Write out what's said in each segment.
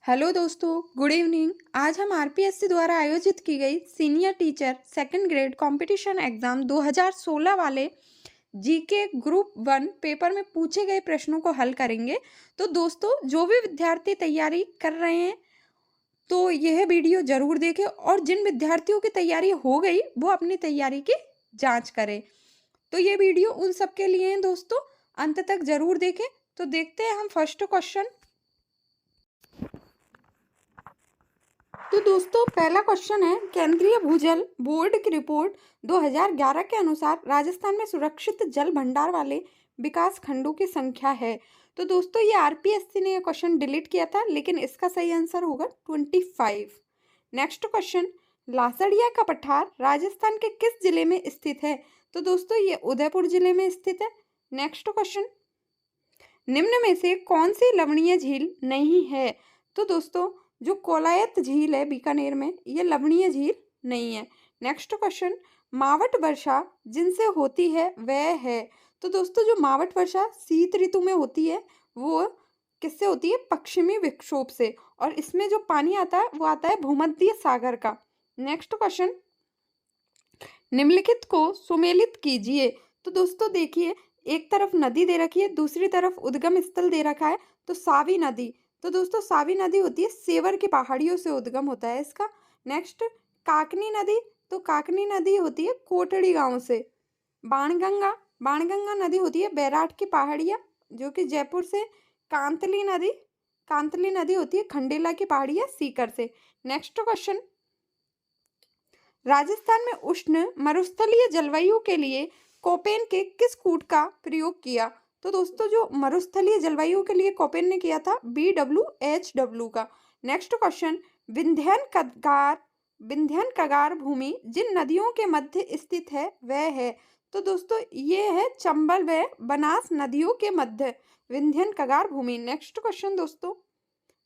Hello दोस्तों, good evening. आज हम आरपीएससी द्वारा आयोजित की गई senior teacher second grade competition exam 2016 वाले जीके ग्रुप 1 पेपर में पूछे गए प्रश्नों को हल करेंगे। तो दोस्तों, जो भी विद्यार्थी तैयारी कर रहे हैं तो यह वीडियो जरूर देखें, और जिन विद्यार्थियों की तैयारी हो गई वो अपनी तैयारी की जांच करें। तो ये वीडियो उन सबके लिए है दोस्तों, अंत तक जरूर देखें। तो देखते हैं हम फर्स्ट क्वेश्चन। तो दोस्तों, पहला क्वेश्चन है, केंद्रीय भूजल बोर्ड की रिपोर्ट 2011 के अनुसार राजस्थान में सुरक्षित जल भंडार वाले विकास खंडों की संख्या है। तो दोस्तों, ये आरपीएससी ने ये क्वेश्चन डिलीट किया था, लेकिन इसका सही आंसर होगा 25। नेक्स्ट क्वेश्चन, लासड़िया का पठार राजस्थान के किस जिले में स्थित है? तो दोस्तों, ये उदयपुर जिले में स्थित है। नेक्स्ट क्वेश्चन, निम्न में से कौन सी लवणीय झील नहीं है? तो दोस्तों, जो कोलायत झील है बीकानेर में, ये लवणीय झील नहीं है। नेक्स्ट क्वेश्चन, मावट वर्षा जिनसे होती है वह है? तो दोस्तों, जो मावट वर्षा शीत ऋतु में होती है वो किससे होती है? पश्चिमी विक्षोभ से, और इसमें जो पानी आता है वो आता है भूमध्य सागर का। नेक्स्ट क्वेश्चन, निम्नलिखित को सुमेलित कीजिए। तो दोस्तों देखिए, एक तरफ नदी दे रखी है, दूसरी तरफ उद्गम स्थल दे रखा है। तो सावी नदी, तो दोस्तों सावी नदी होती है सेवर की पहाड़ियों से उद्गम होता है इसका। नेक्स्ट, काकनी नदी, तो काकनी नदी होती है कोटड़ी गांव से। बाणगंगा, बाणगंगा नदी होती है बैराट की पहाड़ियाँ जो कि जयपुर से। कांतली नदी, कांतली नदी होती है खंडेला की पहाड़ियाँ सीकर से। नेक्स्ट क्वेश्चन, राजस्थान में उष्ण मरुस्थलीय जलवायु के लिए कोपेन के किस कूट का प्रयोग किया? तो दोस्तों, जो मरुस्थलीय जलवायु के लिए कोपेन ने किया था BWHW का। नेक्स्ट क्वेश्चन, विंध्यन कगार भूमि जिन नदियों के मध्य स्थित है वह है? तो दोस्तों, ये है चंबल व बनास नदियों के मध्य विंध्यन कगार भूमि। नेक्स्ट क्वेश्चन दोस्तों,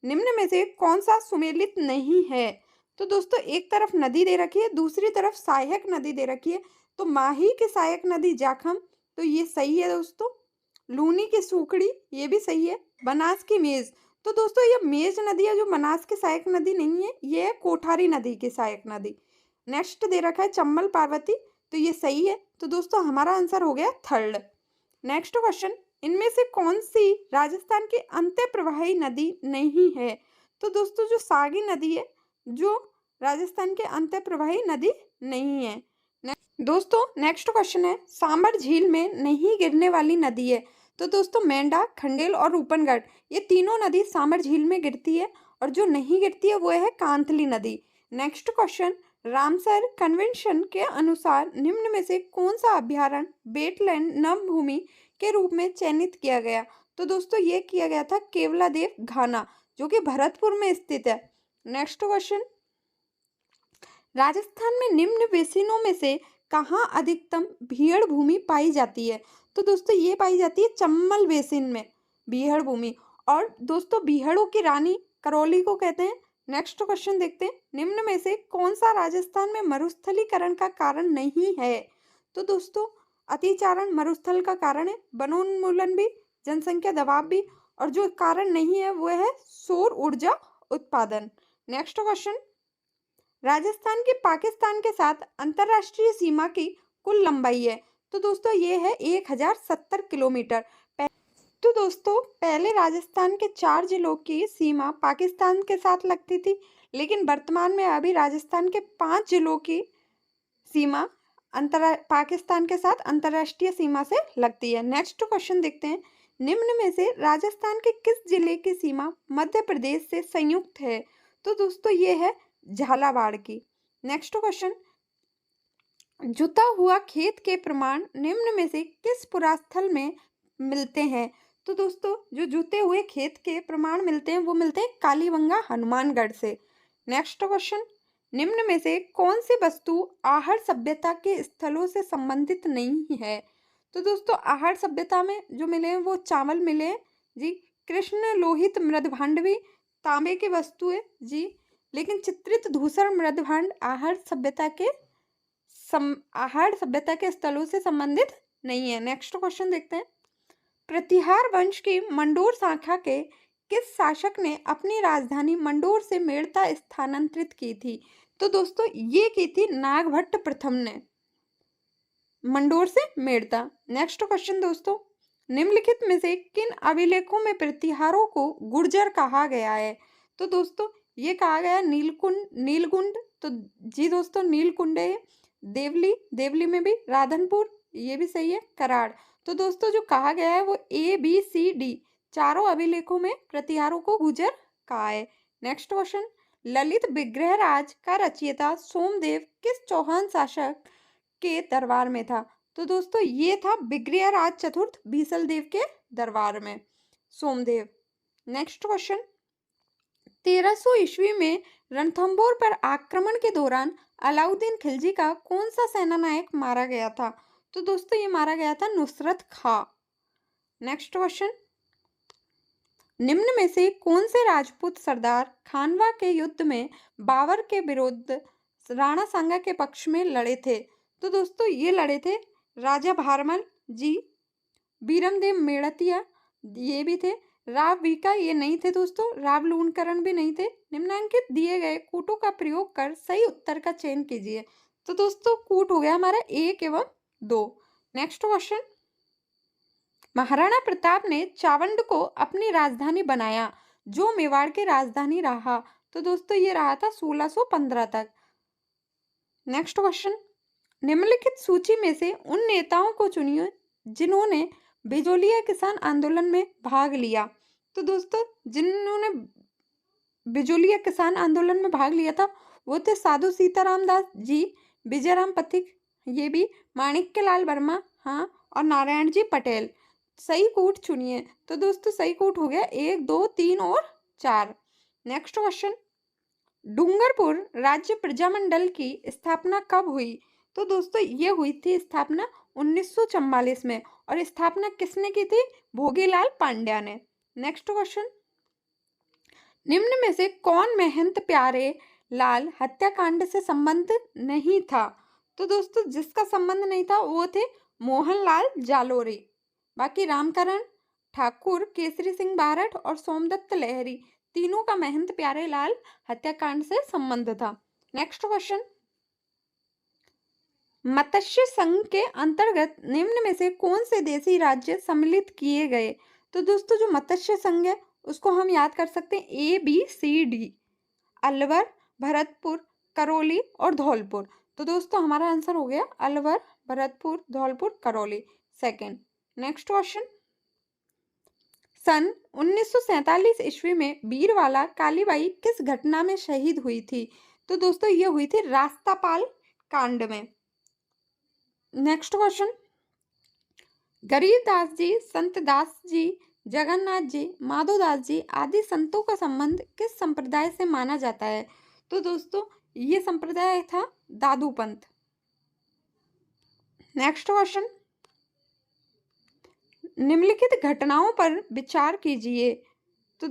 निम्न में से कौन सा सुमेलित नहीं है? तो दोस्तों, एक तरफ नदी दे रखी है, दूसरी तरफ सहायक नदी दे रखी है। तो माही की सहायक नदी जाखम, तो ये सही है दोस्तों। लूनी की सूखड़ी, ये भी सही है। बनास की मेज, तो दोस्तों ये मेज नदी है जो बनास की सहायक नदी नहीं है, ये है कोठारी नदी की सहायक नदी। नेक्स्ट दे रखा है चंबल पार्वती, तो ये सही है। तो दोस्तों, हमारा आंसर हो गया थर्ड। नेक्स्ट क्वेश्चन, इनमें से कौन सी राजस्थान की अंत्य प्रवाही नदी नहीं है? तो दोस्तों, जो सागी नदी है जो राजस्थान के अंत्य प्रवाही नदी नहीं है। दोस्तों, नेक्स्ट क्वेश्चन है, सांबर झील में नहीं गिरने वाली नदी है? तो दोस्तों, मेंढा, खंडेल और रूपनगढ़, ये तीनों नदी सांबर झील में गिरती है, और जो नहीं गिरती है वो है कांतली नदी। नेक्स्ट क्वेश्चन, रामसर कन्वेंशन के अनुसार निम्न में से कौन सा अभ्यारण्य वेटलैंड नम भूमि के रूप में चयनित किया गया? तो दोस्तों, ये किया गया था केवलादेव घाना जो कि भरतपुर में स्थित है। नेक्स्ट क्वेश्चन, राजस्थान में निम्न बेसिनों में से कहाँ अधिकतम भीड़ भूमि पाई जाती है? तो दोस्तों, ये पाई जाती है चंबल बेसिन में भीड़ भूमि, और दोस्तों भीड़ों की रानी करौली को कहते हैं। नेक्स्ट क्वेश्चन देखते हैं, निम्न में से कौन सा राजस्थान में मरुस्थलीकरण का कारण नहीं है? तो दोस्तों, अतिचारण मरुस्थल का कारण है, वनोन्मूलन भी, जनसंख्या दबाव भी, और जो कारण नहीं है वो है सौर ऊर्जा उत्पादन। नेक्स्ट क्वेश्चन, राजस्थान की पाकिस्तान के साथ अंतरराष्ट्रीय सीमा की कुल लंबाई है? तो दोस्तों, ये है 1070 किलोमीटर। तो दोस्तों, पहले राजस्थान के 4 जिलों की सीमा पाकिस्तान के साथ लगती थी, लेकिन वर्तमान में अभी राजस्थान के 5 जिलों की सीमा पाकिस्तान के साथ अंतरराष्ट्रीय सीमा से लगती है। नेक्स्ट क्वेश्चन देखते हैं, निम्न में से राजस्थान के किस जिले की सीमा मध्य प्रदेश से संयुक्त है? तो दोस्तों, ये है झालावाड़ की। नेक्स्ट क्वेश्चन, जुता हुआ खेत के प्रमाण निम्न में से किस पुरास्थल में मिलते हैं? तो दोस्तों, जो जुते हुए खेत के प्रमाण मिलते हैं वो मिलते हैं कालीबंगा हनुमानगढ़ से। नेक्स्ट क्वेश्चन, निम्न में से कौन सी वस्तु आहड़ सभ्यता के स्थलों से संबंधित नहीं है? तो दोस्तों, आहड़ सभ्यता में जो मिले हैं वो चावल मिले हैं जी। कृष्ण लोहित मृदभांड भी तांबे की वस्तु है जी, लेकिन चित्रित धूसर मृदभांड आहड़ सभ्यता के स्थलों से संबंधित नहीं है। नेक्स्ट क्वेश्चन देखते हैं, प्रतिहार वंश की मंडोर शाखा के किस शासक ने अपनी राजधानी मंडोर से मेड़ता स्थानांतरित की थी? तो दोस्तों ये की थी नागभट्ट प्रथम ने, मंडोर से मेड़ता। नेक्स्ट क्वेश्चन दोस्तों, निम्नलिखित में से किन अभिलेखों में प्रतिहारों को गुर्जर कहा गया है? तो दोस्तों ये कहा गया नीलकुंड, नीलगुंड, तो जी दोस्तों नीलकुंड है। देवली, देवली में भी राधनपुर, ये भी सही है। कराड़। तो दोस्तों जो कहा गया है वो ABCD चारों अभिलेखों में प्रतिहारों को गुर्जर कहा है। नेक्स्ट क्वेश्चन, ललित विग्रहराज का रचयिता सोमदेव किस चौहान शासक के दरबार में था? तो दोस्तों ये था विग्रहराज चतुर्थ बीसल देव के दरबार में, सोमदेव। नेक्स्ट क्वेश्चन, 1300 ईस्वी में रणथंभौर पर आक्रमण के दौरान अलाउद्दीन खिलजी का कौन सा सेनानायक मारा गया था? तो दोस्तों ये मारा गया था नुसरत खां। नेक्स्ट क्वेश्चन, निम्न में से कौन से राजपूत सरदार खानवा के युद्ध में बाबर के विरुद्ध राणा सांगा के पक्ष में लड़े थे? तो दोस्तों ये लड़े थे राजा भारमल जी, बीरमदेव मेड़तिया ये भी थे, राव बीका ये नहीं थे दोस्तों, राव लूणकरण भी नहीं थे। निम्नांकित दिए गए कूटों का प्रयोग कर सही उत्तर का चयन कीजिए। तो दोस्तों कूट हो गया हमारा 1 एवं 2। नेक्स्ट क्वेश्चन, महाराणा प्रताप ने चावंड को अपनी राजधानी बनाया जो मेवाड़ की राजधानी रहा। तो दोस्तों ये रहा था 1615 तक। नेक्स्ट क्वेश्चन, निम्नलिखित सूची में से उन नेताओं को चुनिए जिन्होंने बिजोलिया किसान आंदोलन में भाग लिया। तो दोस्तों जिन्होंने बिजोलिया किसान आंदोलन में भाग लिया था वो थे साधु सीताराम दास जी, विजयराम पथिक, ये भी माणिक्यलाल वर्मा, हाँ, और नारायण जी पटेल। सही कूट चुनिए। तो दोस्तों सही कूट हो गया 1, 2, 3 और 4। नेक्स्ट क्वेश्चन, डूंगरपुर राज्य प्रजामंडल की स्थापना कब हुई? तो दोस्तों ये हुई थी स्थापना 1944 में, और स्थापना किसने की थी? भोगीलाल पांड्या ने। नेक्स्ट क्वेश्चन, निम्न में से कौन महंत प्यारे लाल हत्याकांड से संबंधित नहीं था? तो दोस्तों जिसका संबंध नहीं था वो थे मोहनलाल जालोरी। बाकी रामकरण ठाकुर, केसरी सिंह बारठ और सोमदत्त लहरी तीनों का महंत प्यारे लाल हत्याकांड से संबंध था। नेक्स्ट क्वेश्चन, मत्स्य संघ के अंतर्गत निम्न में से कौन से देशी राज्य सम्मिलित किए गए? तो दोस्तों जो मत्स्य संघ है उसको हम याद कर सकते हैं ABCD, अलवर, भरतपुर, करौली और धौलपुर। तो दोस्तों हमारा आंसर हो गया Alwar, Bharatpur, Dholpur, Karauli, second. Next question, सन 1947 ईस्वी में बीरवाला कालीबाई किस घटना में शहीद हुई थी? तो दोस्तों ये हुई थी रास्तापाल कांड में। नेक्स्ट क्वेश्चन, गरीबदास जी, संत दास जी, जगन्नाथ जी, माधोदास जी आदि संतों का संबंध किस संप्रदाय से माना जाता है? तो दोस्तों ये संप्रदाय था दादू पंथ। नेक्स्ट क्वेश्चन, निम्नलिखित घटनाओं पर विचार कीजिए। तो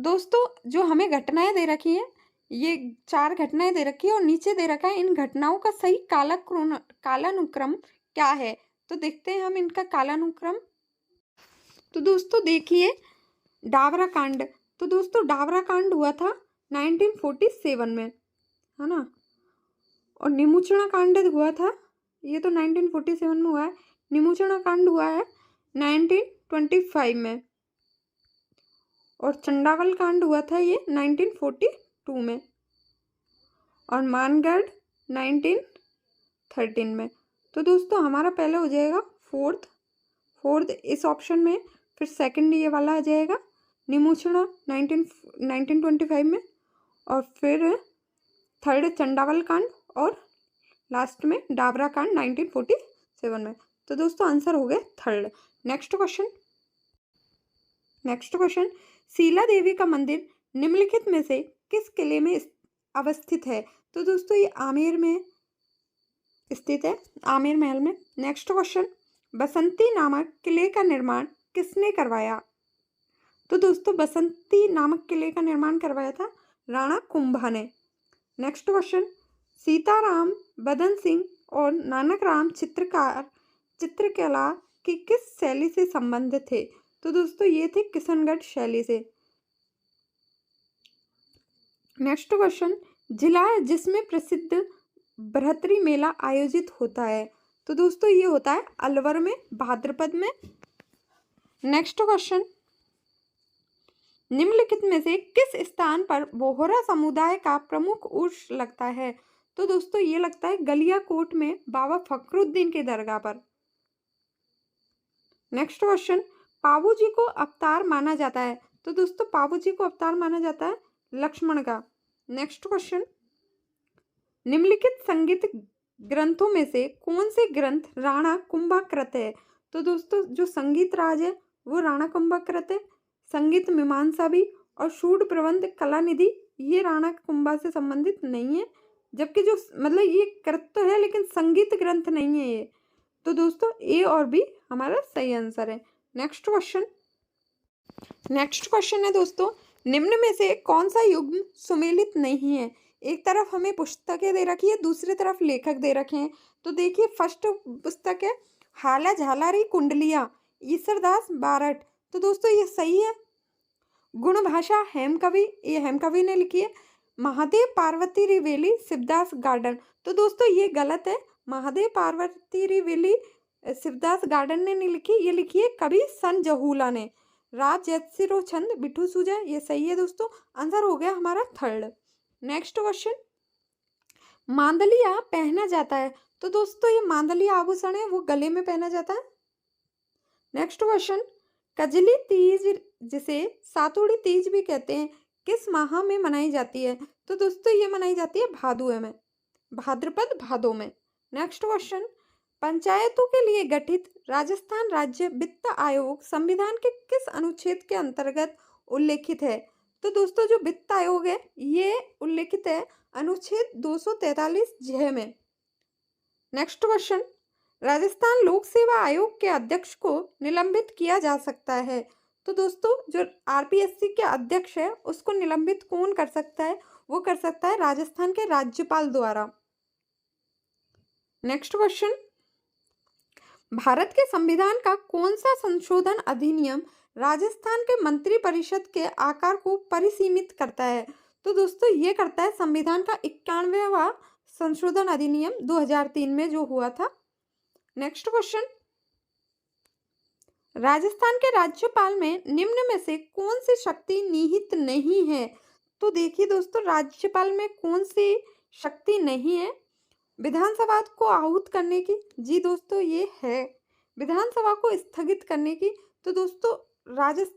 दोस्तों जो हमें घटनाएं दे रखी हैं ये 4 घटनाएं दे रखी है और नीचे दे रखा है इन घटनाओं का सही कालानुक्रम क्या है। तो देखते हैं हम इनका कालानुक्रम। तो दोस्तों देखिए डावरा कांड, तो दोस्तों डावरा कांड हुआ था 1947 में, है ना, और निमुचना कांड हुआ था, ये तो 1947 में हुआ है। निमुचना कांड हुआ है 1925 में, और चंडावल कांड हुआ था ये 1942 में, और मानगढ़ 1913 में। तो दोस्तों हमारा पहले हो जाएगा फोर्थ इस ऑप्शन में, फिर सेकंड ये वाला आ जाएगा निमुचना 1925 में, और फिर थर्ड चंडावल कांड, और लास्ट में डाबरा कांड 1947 में। तो दोस्तों आंसर हो गया थर्ड। नेक्स्ट क्वेश्चन, शीला देवी का मंदिर निम्नलिखित में से किस किले में अवस्थित है? तो दोस्तों ये आमेर में स्थित है, आमेर महल में। नेक्स्ट क्वेश्चन, बसंती नामक किले का निर्माण किसने करवाया? तो दोस्तों बसंती नामक किले का निर्माण करवाया था राणा कुंभा ने। नेक्स्ट क्वेश्चन, सीताराम बदन सिंह और नानक राम चित्रकला की किस शैली से संबंधित थे? तो दोस्तों ये थे किशनगढ़ शैली से। नेक्स्ट क्वेश्चन, जिला है जिसमें प्रसिद्ध बृहत्तरी मेला आयोजित होता है। तो दोस्तों ये होता है अलवर में, भाद्रपद में। नेक्स्ट क्वेश्चन, निम्नलिखित में से किस स्थान पर बोहरा समुदाय का प्रमुख उर्स लगता है। तो दोस्तों ये लगता है गलियाकोट में बाबा फखरुद्दीन के दरगाह पर। नेक्स्ट क्वेश्चन, पाबू जी को अवतार माना जाता है। तो दोस्तों पाबू जी को अवतार माना जाता है लक्ष्मण का। नेक्स्ट क्वेश्चन, निम्नलिखित संगीत ग्रंथों में से कौन से ग्रंथ राणा कुंभकृत है। तो दोस्तों जो संगीत राज है वो राणा कुंभकृत है। संगीत मीमांसा भी और शूड प्रबंध कलानिधि ये राणा कुंभा से संबंधित नहीं है, जबकि जो मतलब ये कृत तो है लेकिन संगीत ग्रंथ नहीं है ये। तो दोस्तों ए और बी हमारा सही आंसर है। नेक्स्ट क्वेश्चन है दोस्तों, निम्न में से कौन सा युग्म सुमेलित नहीं है। एक तरफ हमें पुस्तकें दे रखी है, दूसरी तरफ लेखक दे रखे हैं। तो देखिए फर्स्ट पुस्तक है हाला झालारी कुंडलिया, ईश्वरदास बारट। तो दोस्तों ये सही है। गुण भाषा हेमकवि, ये हेमकवि ने लिखी है। महादेव पार्वती रिवेली शिवदास गार्डन। तो दोस्तों ये गलत है, महादेव पार्वती रिवेली शिवदास गार्डन ने नहीं लिखी, ये लिखी है कवि सन जहूला ने। राज यत्सिरो छंद बिठू सुजा, ये सही है दोस्तों। आंसर हो गया हमारा थर्ड। नेक्स्ट क्वेश्चन, मांदलिया पहना जाता है। तो दोस्तों ये मांदलिया आभूषण है वो गले में पहना जाता है। नेक्स्ट क्वेश्चन, कजली तीज जिसे सातुड़ी तीज भी कहते हैं किस माह में मनाई जाती है। तो दोस्तों ये मनाई जाती है भादुए में, भाद्रपद भादो में। नेक्स्ट क्वेश्चन, पंचायतों के लिए गठित राजस्थान राज्य वित्त आयोग संविधान के किस अनुच्छेद के अंतर्गत उल्लेखित है। तो दोस्तों जो वित्त आयोग है ये उल्लेखित है अनुच्छेद 243 जय में। नेक्स्ट क्वेश्चन, राजस्थान लोक सेवा आयोग के अध्यक्ष को निलंबित किया जा सकता है। तो दोस्तों जो आरपीएससी के अध्यक्ष है उसको निलंबित कौन कर सकता है, वो कर सकता है राजस्थान के राज्यपाल द्वारा। नेक्स्ट क्वेश्चन, भारत के संविधान का कौन सा संशोधन अधिनियम राजस्थान के मंत्रिपरिषद के आकार को परिसीमित करता है। तो दोस्तों ये करता है संविधान का 91वां संशोधन अधिनियम 2003 में जो हुआ था। नेक्स्ट क्वेश्चन, राजस्थान के राज्यपाल में निम्न में से कौन सी शक्ति निहित नहीं है। तो देखिए दोस्तों राज्यपाल में कौन सी शक्ति नहीं है, विधानसभा को आहूत करने की। जी दोस्तों ये है विधानसभा को स्थगित करने की। तो दोस्तों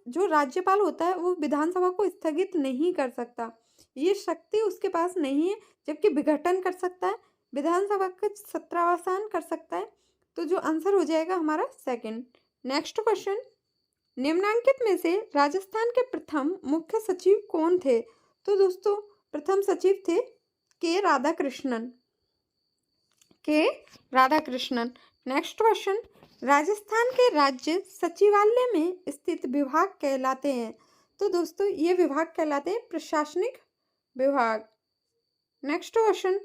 जो राज्यपाल होता है वो विधानसभा को स्थगित नहीं कर सकता, ये शक्ति उसके पास नहीं है। जबकि विघटन कर सकता है, विधानसभा का सत्रावसान कर सकता है। तो जो आंसर हो जाएगा हमारा सेकंड। नेक्स्ट क्वेश्चन, निम्नांकित में से राजस्थान के प्रथम मुख्य सचिव कौन थे। तो दोस्तों प्रथम सचिव थे के राधाकृष्णन। नेक्स्ट क्वेश्चन, राजस्थान के राज्य सचिवालय में स्थित विभाग कहलाते हैं। तो दोस्तों ये विभाग कहलाते हैं प्रशासनिक विभाग। नेक्स्ट क्वेश्चन,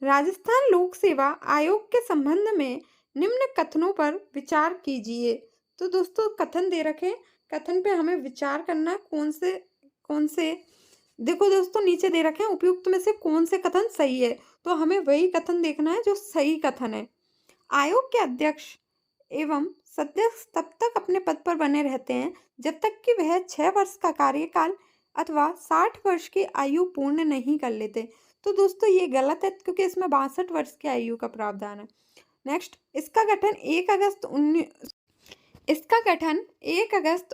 राजस्थान लोक सेवा आयोग के संबंध में निम्न कथनों पर विचार कीजिए। तो दोस्तों कथन दे रखे, कथन पे हमें विचार करना है कौन से देखो दोस्तों नीचे दे रखे हैं उपयुक्त में से कौन से कथन सही है। तो हमें वही कथन देखना है जो सही कथन है। आयोग के अध्यक्ष एवं सदस्य तब तक अपने पद पर बने रहते हैं जब तक कि वह 6 वर्ष का कार्यकाल अथवा 60 वर्ष की आयु पूर्ण नहीं कर लेते। तो दोस्तों ये गलत है क्योंकि इसमें 62 वर्ष की आयु का प्रावधान है। नेक्स्ट, इसका गठन 1 अगस्त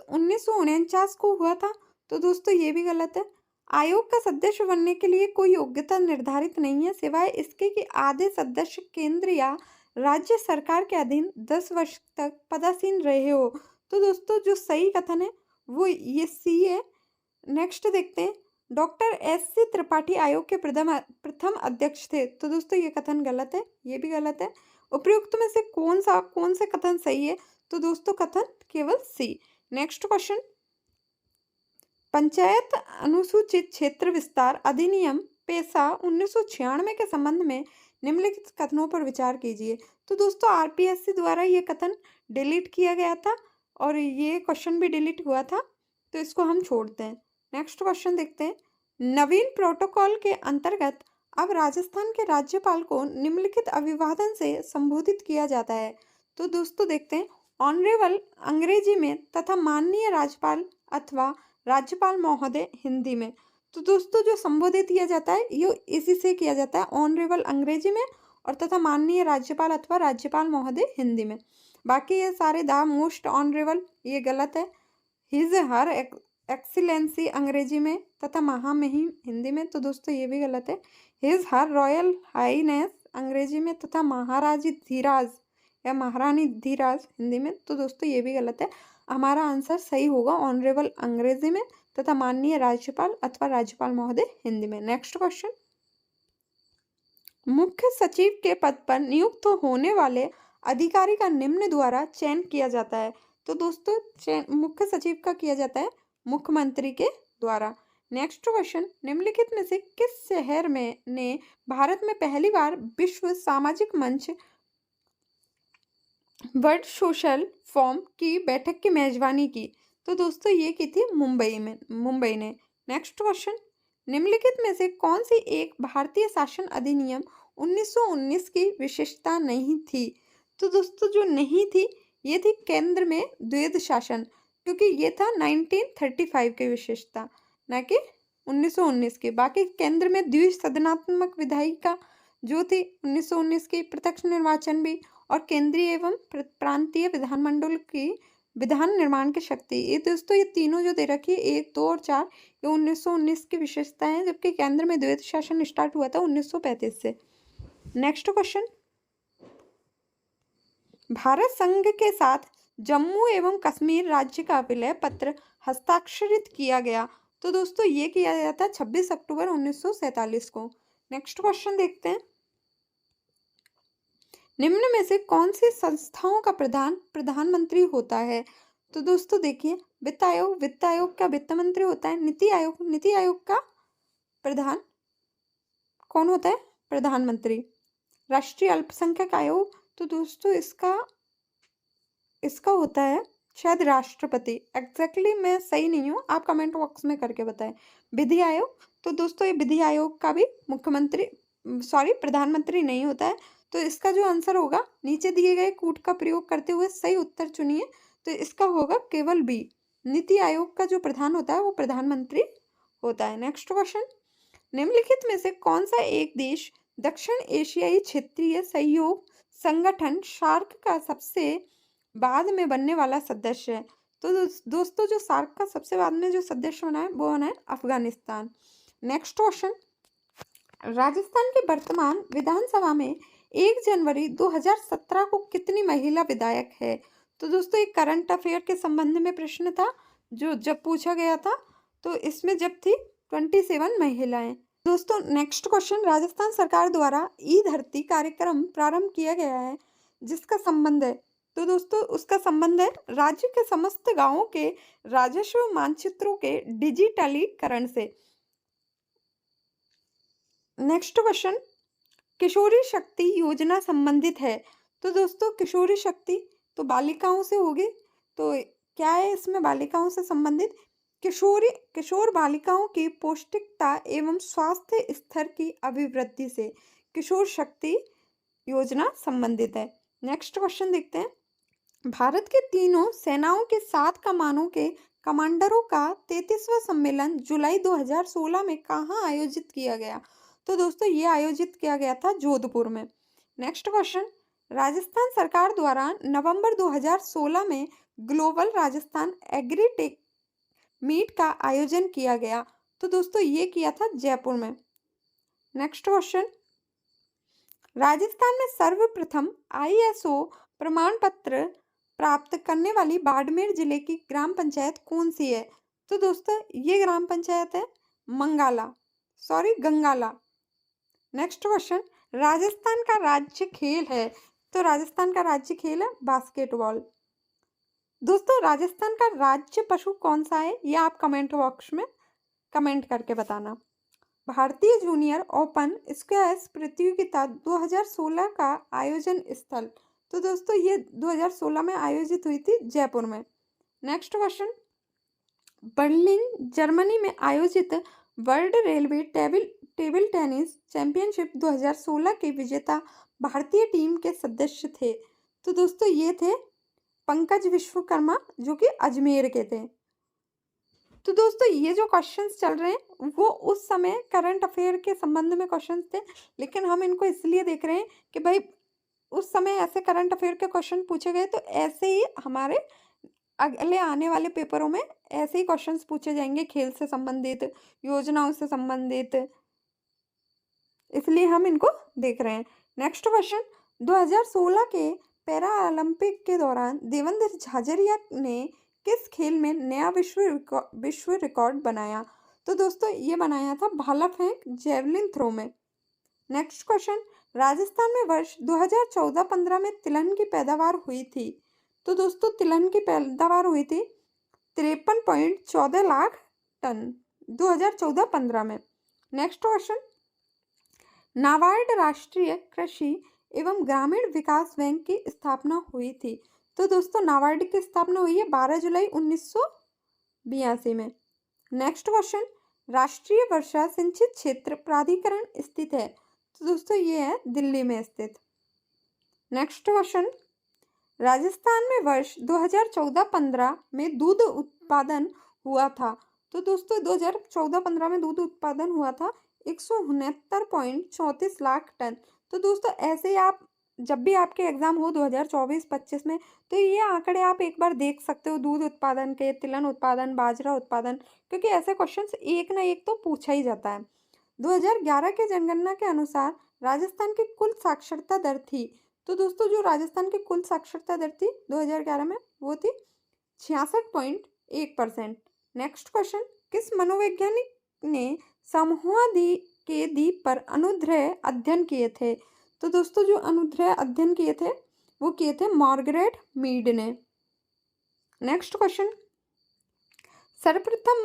1949 को हुआ था। तो दोस्तों ये भी गलत है। आयोग का सदस्य बनने के लिए कोई योग्यता निर्धारित नहीं है सिवाय इसके कि आधे सदस्य केंद्र या राज्य सरकार के अधीन 10 वर्ष तक पदासीन रहे हो। तो दोस्तों जो सही कथन है वो ये सी है। नेक्स्ट देखते हैं, डॉक्टर एस.सी. त्रिपाठी आयोग के प्रथम अध्यक्ष थे। तो दोस्तों ये कथन गलत है, ये भी गलत है। उपयुक्त में से कौन से कथन सही है। तो दोस्तों कथन केवल सी। नेक्स्ट क्वेश्चन, पंचायत अनुसूचित क्षेत्र विस्तार अधिनियम पेशा 1996 के संबंध में निम्नलिखित कथनों पर विचार कीजिए। तो दोस्तों आरपीएससी द्वारा ये कथन डिलीट किया गया था और ये क्वेश्चन भी डिलीट हुआ था, तो इसको हम छोड़ते हैं। नेक्स्ट क्वेश्चन देखते हैं, नवीन प्रोटोकॉल के अंतर्गत अब राजस्थान के राज्यपाल को निम्नलिखित अभिवादन से संबोधित किया जाता है। तो दोस्तों देखते हैं, ऑनरेबल अंग्रेजी में तथा माननीय राज्यपाल अथवा राज्यपाल महोदय हिंदी में। तो दोस्तों जो संबोधित किया जाता है ये इसी से किया जाता है, ऑनरेबल अंग्रेजी में और तथा माननीय राज्यपाल अथवा राज्यपाल महोदय हिंदी में। बाकी ये सारे द मोस्ट ऑनरेबल ये गलत है। हिज हर एक्सीलेंसी अंग्रेजी में तथा महामहिम हिंदी में। तो दोस्तों ये भी गलत है। हिज हर रॉयल हाईनेस अंग्रेजी में तथा महाराजी धीराज या महारानी धीराज हिंदी में। तो दोस्तों ये भी गलत है। हमारा आंसर सही होगा ऑनरेबल अंग्रेजी में तथा माननीय राज्यपाल अथवा राज्यपाल महोदय हिंदी में। नेक्स्ट क्वेश्चन, मुख्य सचिव के पद पर नियुक्त होने वाले अधिकारी का निम्न द्वारा चयन किया जाता है। तो दोस्तों चयन मुख्य सचिव का किया जाता है मुख्यमंत्री के द्वारा। नेक्स्ट क्वेश्चन, निम्नलिखित में से किस शहर में ने भारत में पहली बार विश्व सामाजिक मंच वर्ल्ड सोशल फोरम की बैठक की मेजबानी की? तो दोस्तों ये की थी मुंबई ने। नेक्स्ट क्वेश्चन, निम्नलिखित में से कौन सी एक भारतीय शासन अधिनियम 1919 की विशेषता नहीं थी? तो दोस्तों जो नहीं थी ये थी केंद्र में द्वैध शासन, क्योंकि ये था 1935 की विशेषता, ना कि 1919 की। बाकी केंद्र में द्विसदनात्मक विधायिका जो थी 1919 की, प्रत्यक्ष निर्वाचन भी, और केंद्रीय एवं प्रांतीय विधानमंडल की विधान निर्माण की शक्ति। ये दोस्तों ये तीनों जो दे रखी है 1, 2 और 4 ये 1919 की विशेषताएं हैं, जबकि केंद्र में द्वैध शासन स्टार्ट हुआ था 1935 से। नेक्स्ट क्वेश्चन, भारत संघ के साथ जम्मू एवं कश्मीर राज्य का विलय पत्र हस्ताक्षरित किया गया। तो दोस्तों ये किया गया था 26 अक्टूबर 1947 को। नेक्स्ट क्वेश्चन देखते हैं, निम्न में से कौन सी संस्थाओं का प्रधान प्रधानमंत्री होता है? तो दोस्तों देखिए, वित्त आयोग का वित्त मंत्री होता है। नीति आयोग का प्रधान कौन होता है? प्रधानमंत्री। राष्ट्रीय अल्पसंख्यक आयोग, तो दोस्तों इसका होता है शायद राष्ट्रपति। एग्जैक्टली मैं सही नहीं हूँ, आप कमेंट बॉक्स में करके बताएं। विधि आयोग, तो दोस्तों ये विधि आयोग का भी प्रधानमंत्री नहीं होता है। तो इसका जो आंसर होगा, नीचे दिए गए कूट का प्रयोग करते हुए सही उत्तर चुनिए। तो इसका होगा केवल बी, नीति आयोग का जो प्रधान होता है वो प्रधानमंत्री होता है। नेक्स्ट क्वेश्चन, निम्नलिखित में से कौन सा एक देश दक्षिण एशियाई क्षेत्रीय सहयोग संगठन सार्क का सबसे बाद में बनने वाला सदस्य है? तो दोस्तों जो सार्क का सबसे बाद में जो सदस्य बना है वो बना है अफगानिस्तान। नेक्स्ट क्वेश्चन, राजस्थान के वर्तमान विधानसभा में 1 जनवरी 2017 को कितनी महिला विधायक है? तो दोस्तों एक करंट अफेयर के संबंध में प्रश्न था जो जब पूछा गया था, तो इसमें जब थी 27 महिलाएं। दोस्तों नेक्स्ट क्वेश्चन, राजस्थान सरकार द्वारा ई धरती कार्यक्रम प्रारंभ किया गया है जिसका संबंध है? तो दोस्तों उसका संबंध है राज्य के समस्त गांवों के राजस्व मानचित्रों के डिजिटलीकरण से। नेक्स्ट क्वेश्चन, किशोरी शक्ति योजना संबंधित है? तो दोस्तों किशोरी शक्ति तो बालिकाओं से होगी, तो क्या है इसमें बालिकाओं से संबंधित? किशोर बालिकाओं की पौष्टिकता एवं स्वास्थ्य स्तर की अभिवृद्धि से किशोर शक्ति योजना संबंधित है। नेक्स्ट क्वेश्चन देखते हैं, भारत के तीनों सेनाओं के 7 कमानों के कमांडरों का 33वां सम्मेलन जुलाई 2016 में कहाँ आयोजित किया गया? तो दोस्तों ये आयोजित किया गया था जोधपुर में। नेक्स्ट क्वेश्चन, राजस्थान सरकार द्वारा नवंबर 2016 में ग्लोबल राजस्थान एग्रीटेक मीट का आयोजन किया गया। तो दोस्तों ये किया था जयपुर में। नेक्स्ट क्वेश्चन, राजस्थान में सर्वप्रथम ISO प्रमाण पत्र प्राप्त करने वाली बाड़मेर जिले की ग्राम पंचायत कौन सी है? तो दोस्तों ये ग्राम पंचायत है गंगाला। नेक्स्ट क्वेश्चन, राजस्थान का राज्य खेल है? तो राजस्थान का राज्य खेल है बास्केटबॉल। दोस्तों राजस्थान का राज्य पशु कौन सा है? ये आप कमेंट बॉक्स में कमेंट करके बताना। भारतीय जूनियर ओपन स्क्वैश प्रतियोगिता 2016 का आयोजन स्थल? तो दोस्तों ये 2016 में आयोजित हुई थी जयपुर में। नेक्स्ट क्वेश्चन, बर्लिन जर्मनी में आयोजित world railway table table tennis championship 2016 के विजेता भारतीय टीम के सदस्य थे। तो दोस्तों ये थे पंकज विश्वकर्मा, जो कि अजमेर के थे। तो दोस्तों ये जो क्वेश्चंस चल रहे हैं वो उस समय करंट अफेयर के संबंध में क्वेश्चंस थे, लेकिन हम इनको इसलिए देख रहे हैं कि भाई उस समय ऐसे करंट अफेयर के क्वेश्चन पूछे गए, तो ऐसे ही हमारे अगले आने वाले पेपरों में ऐसे ही क्वेश्चंस पूछे जाएंगे, खेल से संबंधित, योजनाओं से संबंधित, इसलिए हम इनको देख रहे हैं। नेक्स्ट क्वेश्चन, 2016 के पैरा ओलंपिक के दौरान देवेंद्र झाझरिया ने किस खेल में नया विश्व रिकॉर्ड बनाया? तो दोस्तों ये बनाया था भाला फेंक, जेवलिन थ्रो में। नेक्स्ट क्वेश्चन, राजस्थान में वर्ष 2014-15 में तिलहन की पैदावार हुई थी। तो दोस्तों तिलहन की पैदावार हुई थी 53.14 लाख टन 2014-15 में। नेक्स्ट क्वेश्चन, नाबार्ड राष्ट्रीय कृषि एवं ग्रामीण विकास बैंक की स्थापना हुई थी। तो दोस्तों नाबार्ड की स्थापना हुई है 12 जुलाई 1982 में। नेक्स्ट क्वेश्चन, राष्ट्रीय वर्षा सिंचित क्षेत्र प्राधिकरण स्थित है? तो दोस्तों ये है दिल्ली में स्थित। नेक्स्ट क्वेश्चन, राजस्थान में वर्ष 2014-15 में दूध उत्पादन हुआ था। तो दोस्तों 2014-15 में दूध उत्पादन हुआ था 169.34 लाख टन। तो दोस्तों ऐसे ही आप जब भी आपके एग्जाम हो 2024-25 में, तो ये आंकड़े आप एक बार देख सकते हो, दूध उत्पादन के, तिलहन उत्पादन, बाजरा उत्पादन, क्योंकि ऐसे क्वेश्चंस एक ना एक तो पूछा ही जाता है। 2011 के जनगणना के अनुसार राजस्थान की कुल साक्षरता दर थी। तो दोस्तों जो राजस्थान की कुल साक्षरता दर थी 2011 में वो थी 66.1%। नेक्स्ट क्वेश्चन, किस मनोवैज्ञानिक ने समूहादि के द्वीप पर अनुदैर्ध्य अध्ययन किए थे? तो दोस्तों जो अनुदैर्ध्य अध्ययन किए थे वो किए थे मार्गरेट मीड ने। नेक्स्ट क्वेश्चन, सर्वप्रथम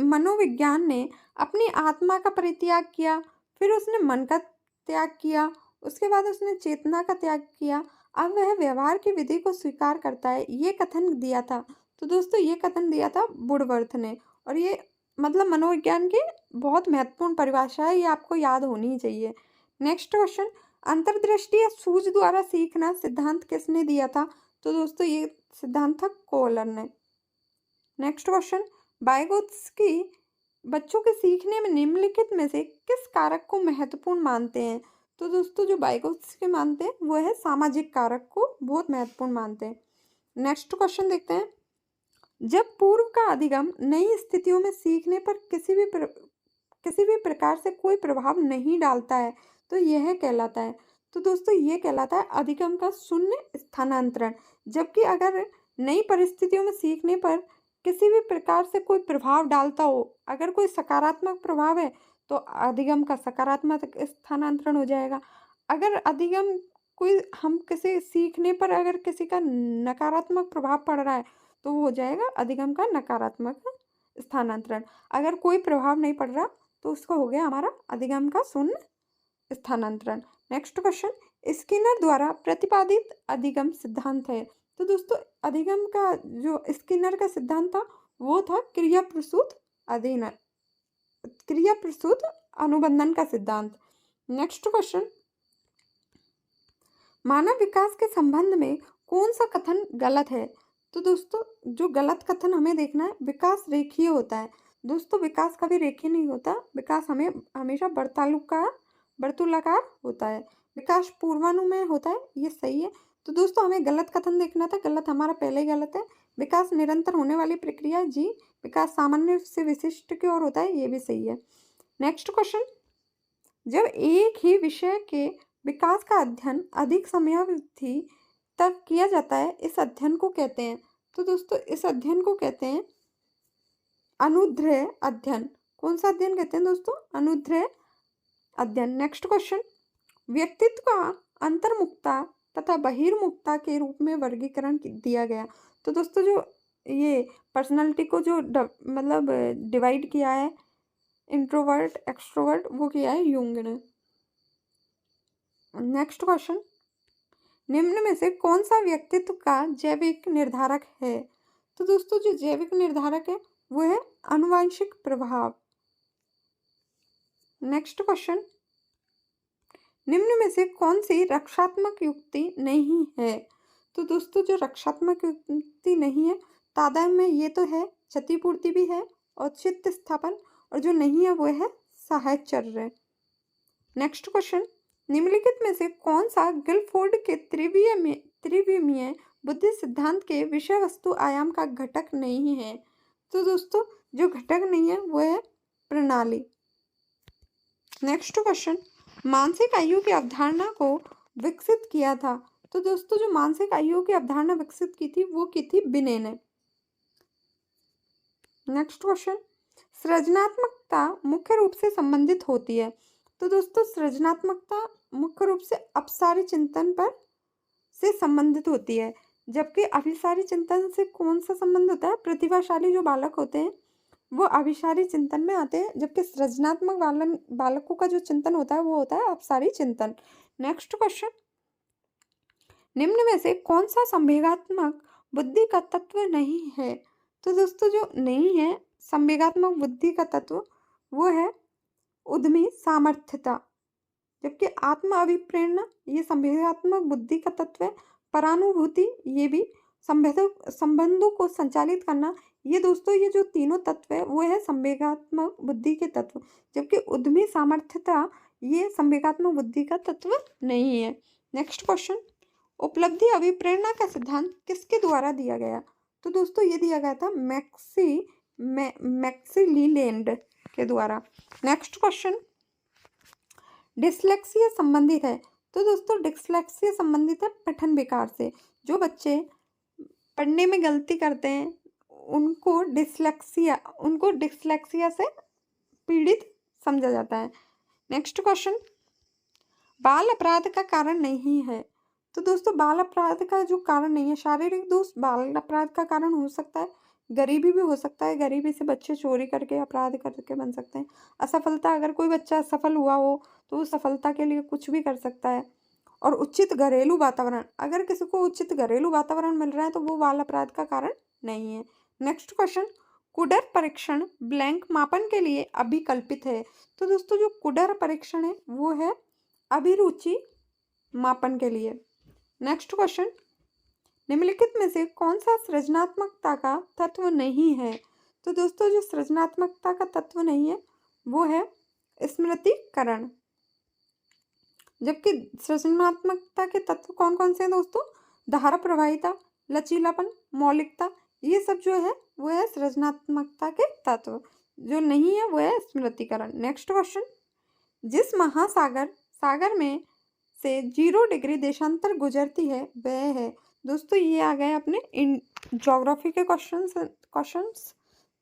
मनोविज्ञान ने अपनी आत्मा का परित्याग किया, फिर उसने मन का त्याग किया, उसके बाद उसने चेतना का त्याग किया, अब वह व्यवहार की विधि को स्वीकार करता है, ये कथन दिया था। तो दोस्तों ये कथन दिया था वुडवर्थ ने, और ये मतलब मनोविज्ञान की बहुत महत्वपूर्ण परिभाषा है, ये आपको याद होनी चाहिए। नेक्स्ट क्वेश्चन, अंतर्दृष्टि या सूझ द्वारा सीखना सिद्धांत किसने दिया था? तो दोस्तों ये सिद्धांत था कोहलर ने। नेक्स्ट क्वेश्चन, वाइगोत्स्की बच्चों के सीखने में निम्नलिखित में से किस कारक को महत्वपूर्ण मानते हैं? तो दोस्तों जो वाइगोत्स्की मानते हैं वो है सामाजिक कारक को बहुत महत्वपूर्ण मानते हैं। नेक्स्ट क्वेश्चन देखते हैं, जब पूर्व का अधिगम नई स्थितियों में सीखने पर किसी भी प्रकार से कोई प्रभाव नहीं डालता है तो यह कहलाता है? तो दोस्तों ये कहलाता है अधिगम का शून्य स्थानांतरण। जबकि अगर नई परिस्थितियों में सीखने पर किसी भी प्रकार से कोई प्रभाव डालता हो, अगर कोई सकारात्मक प्रभाव है तो अधिगम का सकारात्मक स्थानांतरण हो जाएगा। अगर अधिगम कोई हम किसी सीखने पर अगर किसी का नकारात्मक प्रभाव पड़ रहा है तो वो हो जाएगा अधिगम का नकारात्मक स्थानांतरण। अगर कोई प्रभाव नहीं पड़ रहा तो उसको हो गया हमारा अधिगम का शून्य स्थानांतरण। नेक्स्ट क्वेश्चन, स्किनर द्वारा प्रतिपादित अधिगम सिद्धांत है? तो दोस्तों अधिगम का जो स्किनर का सिद्धांत था वो था क्रिया प्रसूत अनुबंधन का सिद्धांत। नेक्स्ट क्वेश्चन, मानव विकास के संबंध में कौन सा कथन गलत है? तो दोस्तों जो गलत कथन हमें देखना है, विकास रेखीय होता है। दोस्तों विकास कभी रेखीय नहीं होता, विकास हमें हमेशा वर्तुलाकार होता है। विकास पूर्वानुमेय होता है, ये सही है। तो दोस्तों हमें गलत कथन देखना था, गलत हमारा पहले ही गलत है। विकास निरंतर होने वाली प्रक्रिया जी, विकास सामान्य से विशिष्ट की ओर होता है, ये भी सही है। नेक्स्ट क्वेश्चन, जब एक ही विषय के विकास का अध्ययन अधिक समयावधि तक किया जाता है, इस अध्ययन को कहते हैं? तो दोस्तों इस अध्ययन को कहते हैं अनुदैर्ध्य अध्ययन। कौन सा अध्ययन कहते हैं दोस्तों? अनुदैर्ध्य अध्ययन। नेक्स्ट क्वेश्चन, व्यक्तित्व का अंतर्मुखता तथा बहिर्मुखता के रूप में वर्गीकरण दिया गया। तो दोस्तों जो ये पर्सनालिटी को जो मतलब डिवाइड किया है, इंट्रोवर्ट एक्सट्रोवर्ट, वो किया है यूंग ने। नेक्स्ट क्वेश्चन, निम्न में से कौन सा व्यक्तित्व का जैविक निर्धारक है? तो दोस्तों जो जैविक निर्धारक है वो है आनुवंशिक प्रभाव। नेक्स्ट क्वेश्चन, निम्न में से कौन सी रक्षात्मक युक्ति नहीं है? तो दोस्तों जो रक्षात्मक युक्ति नहीं है, तादाद में ये तो है, क्षतिपूर्ति भी है, औचित्य स्थापन, और जो नहीं है वो है साहचर्य। नेक्स्ट क्वेश्चन, निम्नलिखित में से कौन सा गिलफोर्ड के त्रिविमीय बुद्धि सिद्धांत के विषय वस्तु आयाम का घटक नहीं है? तो दोस्तों जो घटक नहीं है वो है प्रणाली। नेक्स्ट क्वेश्चन, मानसिक आयु की अवधारणा को विकसित किया था? तो दोस्तों जो मानसिक आयु की अवधारणा विकसित की थी वो की थी बिने ने। नेक्स्ट क्वेश्चन, सृजनात्मकता मुख्य रूप से संबंधित होती है? तो दोस्तों सृजनात्मकता मुख्य रूप से अपसारी चिंतन पर से संबंधित होती है, जबकि अभिसारी चिंतन से कौन सा संबंध होता है? प्रतिभाशाली जो बालक होते हैं वो अभिसारी चिंतन में आते हैं, जबकि सृजनात्मक बालकों का जो चिंतन होता है वो होता है अपसारी चिंतन। नेक्स्ट क्वेश्चन, निम्न में से कौन सा संवेगात्मक बुद्धि का तत्व नहीं है? तो दोस्तों जो नहीं है संवेगात्मक बुद्धि का तत्व वो है उद्यमी सामर्थ्यता, जबकि आत्म अभिप्रेरणा ये संवेगात्मक बुद्धि का तत्व है। परानुभूति ये भी संबंधों को संचालित करना, ये दोस्तों ये जो तीनों तत्व है वो है संवेगात्मक बुद्धि के तत्व, जबकि उद्यमी सामर्थ्यता ये संवेगात्मक बुद्धि का तत्व नहीं है। नेक्स्ट क्वेश्चन, उपलब्धि अभिप्रेरणा का सिद्धांत किसके द्वारा दिया गया? तो दोस्तों ये दिया गया था मैक्सिलीलैंड के द्वारा। नेक्स्ट क्वेश्चन, डिसलेक्सिया संबंधित है? तो दोस्तों डिसलेक्सिया संबंधित है पठन विकार से। जो बच्चे पढ़ने में गलती करते हैं उनको डिसलेक्सिया से पीड़ित समझा जाता है। नेक्स्ट क्वेश्चन, बाल अपराध का कारण नहीं है? तो दोस्तों बाल अपराध का जो कारण नहीं है, शारीरिक दोष बाल अपराध का कारण हो सकता है, गरीबी भी हो सकता है, गरीबी से बच्चे चोरी करके अपराध करके बन सकते हैं। असफलता, अगर कोई बच्चा असफल हुआ हो तो वो सफलता के लिए कुछ भी कर सकता है। और उचित घरेलू वातावरण, अगर किसी को उचित घरेलू वातावरण मिल रहा है तो वो बाल अपराध का कारण नहीं है। नेक्स्ट क्वेश्चन, कुडर परीक्षण ब्लैंक मापन के लिए अभिकल्पित है? तो दोस्तों जो कुडर परीक्षण है वो है अभिरुचि मापन के लिए। नेक्स्ट क्वेश्चन, निम्नलिखित में से कौन सा सृजनात्मकता का तत्व नहीं है? तो दोस्तों जो सृजनात्मकता का तत्व नहीं है वो है स्मृतिकरण, जबकि सृजनात्मकता के तत्व कौन कौन से हैं दोस्तों? धारा प्रवाहिता, लचीलापन, मौलिकता, ये सब जो है वो है सृजनात्मकता के तत्व। जो नहीं है वो है स्मृतिकरण। नेक्स्ट क्वेश्चन, जिस सागर में से 0 डिग्री देशांतर गुजरती है वह है? दोस्तों ये आ गए अपने इन ज्योग्राफी के क्वेश्चंस।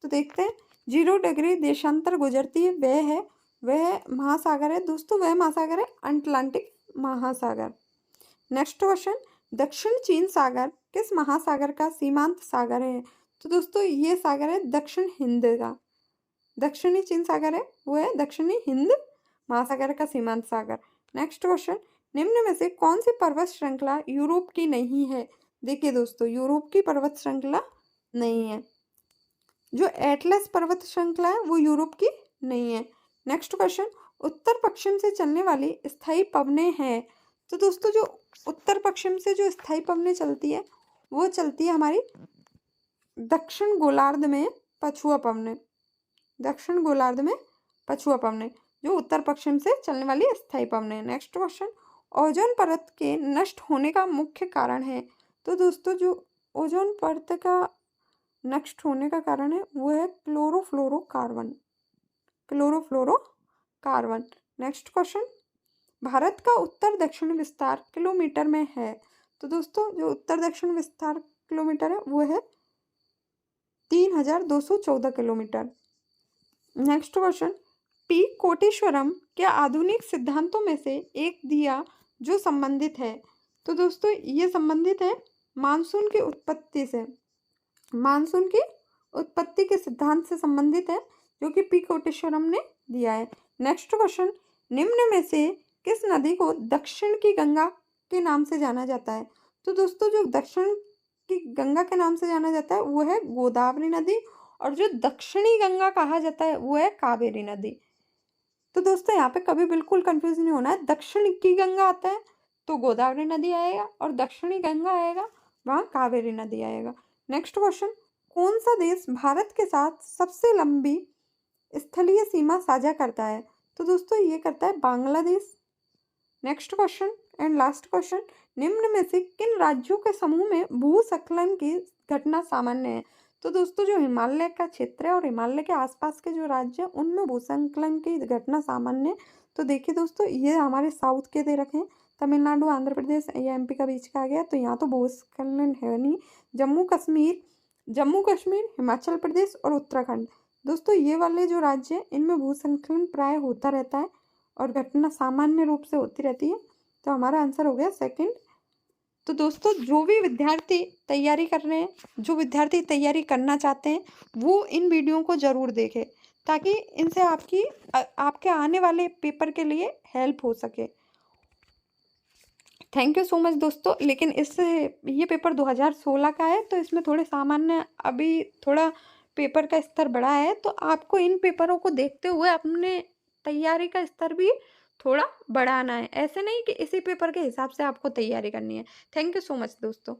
तो देखते हैं, 0 डिग्री देशांतर गुजरती है वह महासागर है दोस्तों, वह महासागर है अटलांटिक महासागर। नेक्स्ट क्वेश्चन, दक्षिण चीन सागर किस महासागर का सीमांत सागर है? तो दोस्तों ये सागर है दक्षिण हिंद का, दक्षिणी चीन सागर है वो है दक्षिणी हिंद महासागर का सीमांत सागर। नेक्स्ट क्वेश्चन, निम्न में से कौन सी पर्वत श्रृंखला यूरोप की नहीं है? देखिए दोस्तों यूरोप की पर्वत श्रृंखला नहीं है, जो एटलस पर्वत श्रृंखला है वो यूरोप की नहीं है। नेक्स्ट क्वेश्चन, उत्तर पश्चिम से चलने वाली स्थायी पवनें हैं? तो दोस्तों जो उत्तर पश्चिम से जो स्थायी पवनें चलती है वो चलती है हमारी दक्षिण गोलार्ध में पछुआ पवनें, दक्षिण गोलार्ध में पछुआ पवनें जो उत्तर पश्चिम से चलने वाली स्थायी पवनें। नेक्स्ट क्वेश्चन, ओजोन परत के नष्ट होने का मुख्य कारण है? तो दोस्तों जो ओजोन परत का नष्ट होने का कारण है वो है क्लोरोफ्लोरोकार्बन। नेक्स्ट क्वेश्चन, भारत का उत्तर दक्षिण विस्तार किलोमीटर में है? तो दोस्तों जो उत्तर दक्षिण विस्तार किलोमीटर है वो है 3214 kilometre. Next question, P Koteswaram के आधुनिक सिद्धांतों में से एक दिया जो संबंधित है? तो दोस्तों ये संबंधित है मानसून की उत्पत्ति से, मानसून की उत्पत्ति के सिद्धांत से संबंधित है जो कि पी कोटेश्वरम ने दिया है। नेक्स्ट क्वेश्चन, निम्न में से किस नदी को दक्षिण की गंगा के नाम से जाना जाता है? तो दोस्तों जो दक्षिण की गंगा के नाम से जाना जाता है वो है गोदावरी नदी, और जो दक्षिणी गंगा कहा जाता है वो है कावेरी नदी। तो दोस्तों यहाँ पे कभी बिल्कुल कंफ्यूज नहीं होना है। दक्षिण की गंगा आता है तो गोदावरी नदी आएगा, और दक्षिणी गंगा आएगा वहाँ कावेरी नदी आएगा। नेक्स्ट क्वेश्चन, कौन सा देश भारत के साथ सबसे लंबी स्थलीय सीमा साझा करता है? तो दोस्तों ये करता है Bangladesh. Next question and last question, निम्न में से किन राज्यों के समूह में भूस्खलन की घटना सामान्य है? तो दोस्तों जो हिमालय का क्षेत्र है और हिमालय के आसपास के जो राज्य हैं उनमें भूस्खलन की घटना सामान्य है। तो देखिए दोस्तों, ये हमारे साउथ के दे रखे हैं, तमिलनाडु, आंध्र प्रदेश या एमपी का बीच का आ गया, तो यहाँ तो भूस्खलन है नहीं। जम्मू कश्मीर, हिमाचल प्रदेश और उत्तराखंड। दोस्तों ये वाले जो राज्य हैं इनमें भूस्खलन प्राय होता रहता है और घटना सामान्य रूप से होती रहती है। तो हमारा आंसर हो गया सेकंड। तो दोस्तों जो भी विद्यार्थी तैयारी कर रहे हैं, जो विद्यार्थी तैयारी करना चाहते हैं, वो इन वीडियो को ज़रूर देखें, ताकि इनसे आपके आने वाले पेपर के लिए हेल्प हो सके। थैंक यू सो मच दोस्तों। लेकिन ये पेपर 2016 का है, तो इसमें थोड़े सामान्य अभी थोड़ा पेपर का स्तर बढ़ा है, तो आपको इन पेपरों को देखते हुए अपने तैयारी का स्तर भी थोड़ा बढ़ाना है। ऐसे नहीं कि इसी पेपर के हिसाब से आपको तैयारी करनी है। थैंक यू सो मच दोस्तों।